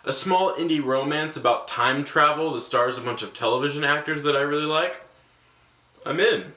a small indie romance about time travel that stars a bunch of television actors that I really like, I'm in.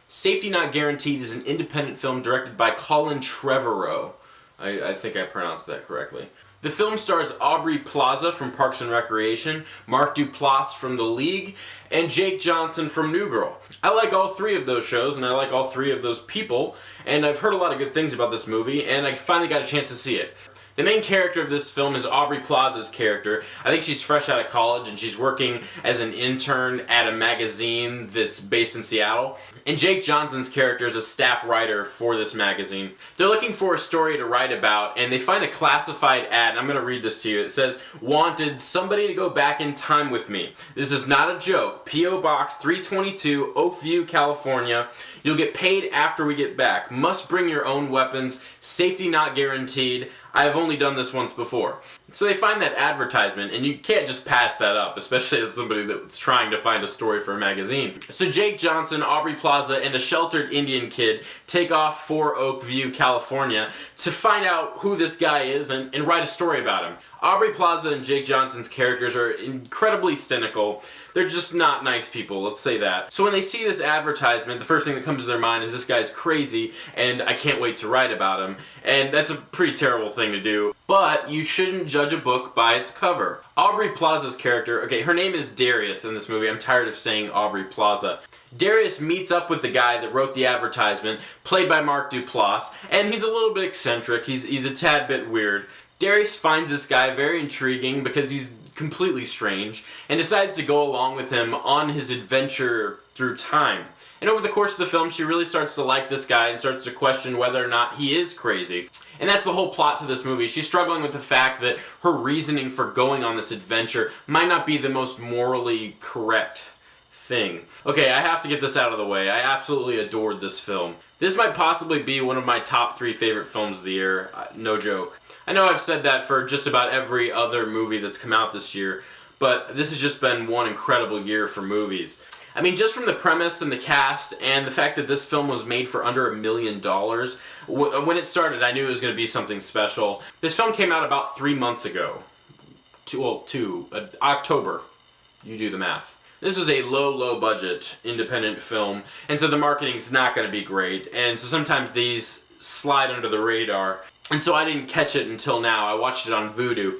Safety Not Guaranteed is an independent film directed by Colin Trevorrow. I think I pronounced that correctly. The film stars Aubrey Plaza from Parks and Recreation, Mark Duplass from The League, and Jake Johnson from New Girl. I like all three of those shows, and I like all three of those people, and I've heard a lot of good things about this movie, and I finally got a chance to see it. The main character of this film is Aubrey Plaza's character. I think she's fresh out of college and she's working as an intern at a magazine that's based in Seattle. And Jake Johnson's character is a staff writer for this magazine. They're looking for a story to write about and they find a classified ad, and I'm going to read this to you. It says, "Wanted, somebody to go back in time with me. This is not a joke. P.O. Box 322, Oakview, California. You'll get paid after we get back. Must bring your own weapons. Safety not guaranteed. I have only done this once before." So they find that advertisement, and you can't just pass that up, especially as somebody that's trying to find a story for a magazine. So Jake Johnson, Aubrey Plaza, and a sheltered Indian kid take off for Oakview, California to find out who this guy is and write a story about him. Aubrey Plaza and Jake Johnson's characters are incredibly cynical. They're just not nice people, let's say that. So when they see this advertisement, the first thing that comes to their mind is this guy's crazy and I can't wait to write about him. And that's a pretty terrible thing to do. But you shouldn't judge a book by its cover. Aubrey Plaza's character, okay, her name is Darius in this movie. I'm tired of saying Aubrey Plaza. Darius meets up with the guy that wrote the advertisement, played by Mark Duplass, and he's a little bit eccentric. He's a tad bit weird. Darius finds this guy very intriguing because he's completely strange and decides to go along with him on his adventure through time. And over the course of the film, she really starts to like this guy and starts to question whether or not he is crazy. And that's the whole plot to this movie. She's struggling with the fact that her reasoning for going on this adventure might not be the most morally correct thing. Okay, I have to get this out of the way. I absolutely adored this film. This might possibly be one of my top 3 favorite films of the year. No joke. I know I've said that for just about every other movie that's come out this year, but this has just been one incredible year for movies. I mean, just from the premise and the cast and the fact that this film was made for under $1 million, when it started, I knew it was going to be something special. This film came out about 3 months ago. October. You do the math. This is a low budget independent film, and so the marketing's not going to be great, and so sometimes these slide under the radar, and so I didn't catch it until now. I watched it on Vudu.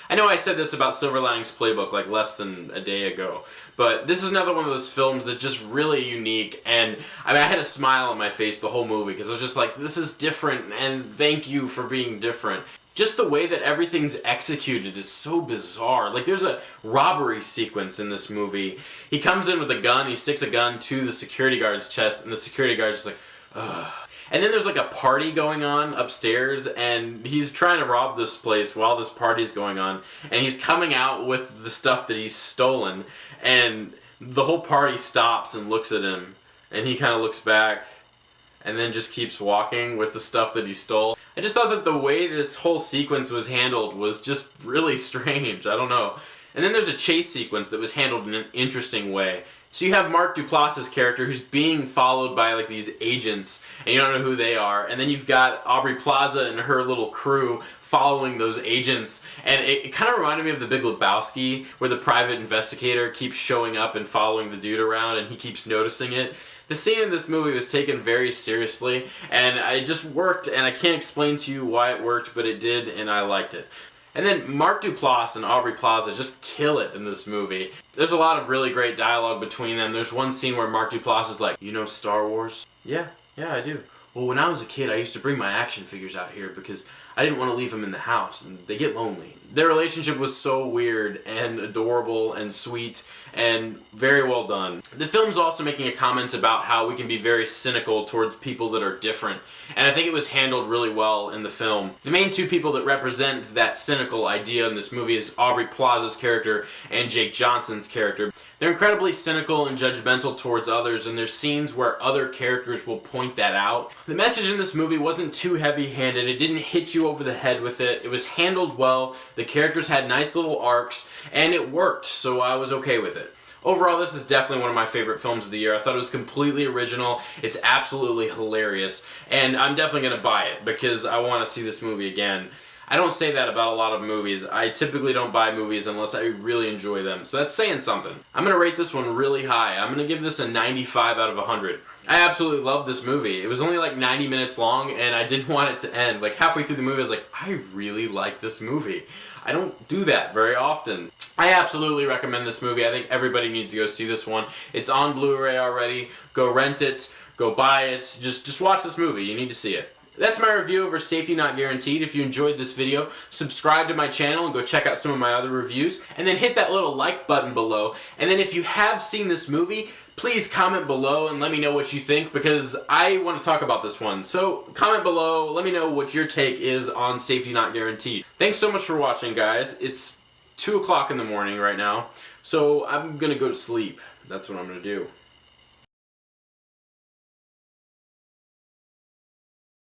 I know I said this about Silver Linings Playbook like less than a day ago, but this is another one of those films that's just really unique, and I mean, I had a smile on my face the whole movie because I was just like, this is different, and thank you for being different. Just the way that everything's executed is so bizarre. Like, there's a robbery sequence in this movie. He comes in with a gun, he sticks a gun to the security guard's chest, and the security guard's just like, ugh. And then there's like a party going on upstairs, and he's trying to rob this place while this party's going on, and he's coming out with the stuff that he's stolen, and the whole party stops and looks at him, and he kind of looks back, and then just keeps walking with the stuff that he stole. I just thought that the way this whole sequence was handled was just really strange. I don't know. And then there's a chase sequence that was handled in an interesting way. So you have Mark Duplass's character who's being followed by like these agents, and you don't know who they are. And then you've got Aubrey Plaza and her little crew following those agents. And it kind of reminded me of The Big Lebowski, where the private investigator keeps showing up and following the dude around, and he keeps noticing it. The scene in this movie was taken very seriously, and it just worked, and I can't explain to you why it worked, but it did, and I liked it. And then Mark Duplass and Aubrey Plaza just kill it in this movie. There's a lot of really great dialogue between them. There's one scene where Mark Duplass is like, "You know Star Wars?" Yeah, I do. "Well, when I was a kid, I used to bring my action figures out here because I didn't want to leave them in the house, and they get lonely." Their relationship was so weird and adorable and sweet and very well done. The film's also making a comment about how we can be very cynical towards people that are different, and I think it was handled really well in the film. The main 2 people that represent that cynical idea in this movie is Aubrey Plaza's character and Jake Johnson's character. They're incredibly cynical and judgmental towards others, and there's scenes where other characters will point that out. The message in this movie wasn't too heavy-handed. It didn't hit you over the head with it. It was handled well. The characters had nice little arcs, and it worked, so I was okay with it. Overall, this is definitely one of my favorite films of the year. I thought it was completely original. It's absolutely hilarious. And I'm definitely going to buy it because I want to see this movie again. I don't say that about a lot of movies. I typically don't buy movies unless I really enjoy them. So that's saying something. I'm going to rate this one really high. I'm going to give this a 95 out of 100. I absolutely loved this movie. It was only like 90 minutes long and I didn't want it to end. Like halfway through the movie I was like, I really like this movie. I don't do that very often. I absolutely recommend this movie. I think everybody needs to go see this one. It's on Blu-ray already. Go rent it. Go buy it. Just watch this movie. You need to see it. That's my review over Safety Not Guaranteed. If you enjoyed this video, subscribe to my channel and go check out some of my other reviews. And then hit that little like button below. And then if you have seen this movie, please comment below and let me know what you think because I want to talk about this one. So comment below, let me know what your take is on Safety Not Guaranteed. Thanks so much for watching, guys. It's 2 o'clock in the morning right now, so I'm gonna go to sleep. That's what I'm gonna do.